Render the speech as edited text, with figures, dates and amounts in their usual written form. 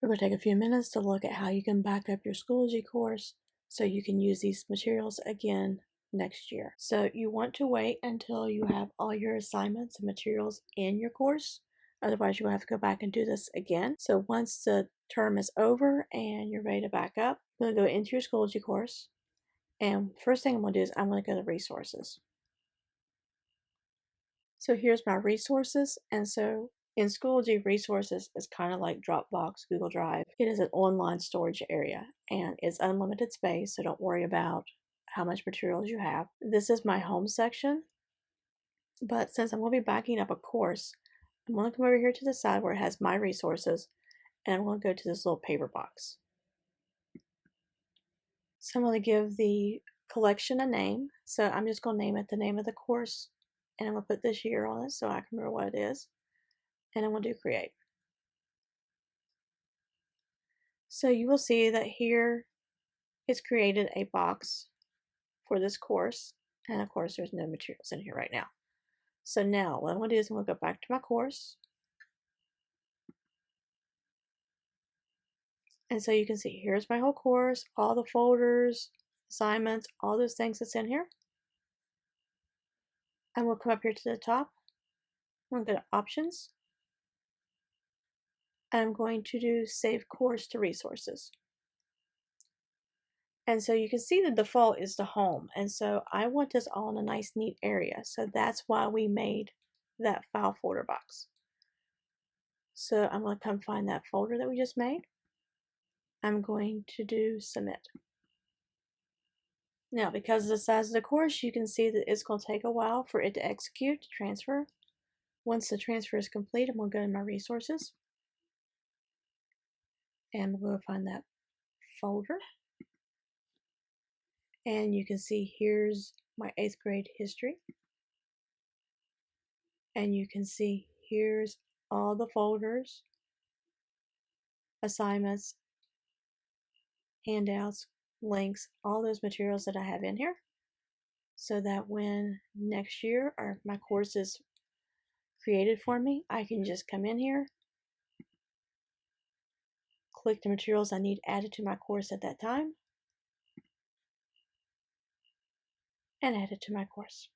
We're going to take a few minutes to look at how you can back up your Schoology course so you can use these materials again next year. So you want to wait until you have all your assignments and materials in your course. Otherwise, you'll have to go back and do this again. So once the term is over and you're ready to back up, you're going to go into your Schoology course. And first thing I'm going to do is I'm going to go to resources. So here's my resources. And so in Schoology, resources is kind of like Dropbox, Google Drive. It is an online storage area and it's unlimited space, so don't worry about how much materials you have. This is my home section, but since I'm going to be backing up a course, I'm going to come over here to the side where it has my resources, and I'm going to go to this little paper box. So I'm going to give the collection a name. So I'm just going to name it the name of the course, and I'm going to put this year on it so I can remember what it is. And I'm going to do create. So you will see that here it's created a box for this course. And of course, there's no materials in here right now. So now what I'm going to do is I'm going to go back to my course. And so you can see here's my whole course, all the folders, assignments, all those things that's in here. And we'll come up here to the top. I'm going to go to options. I'm going to do save course to resources. And so you can see the default is the home. And so I want this all in a nice neat area. So that's why we made that file folder box. So I'm going to come find that folder that we just made. I'm going to do submit. Now, because of the size of the course, you can see that it's going to take a while for it to execute, to transfer. Once the transfer is complete, I'm going to go to my resources. And I'm going to find that folder. And you can see here's my 8th grade history. And you can see here's all the folders, assignments, handouts, links, all those materials that I have in here. So that when next year or my course is created for me, I can just come in here, click the materials I need added to my course at that time, and add it to my course.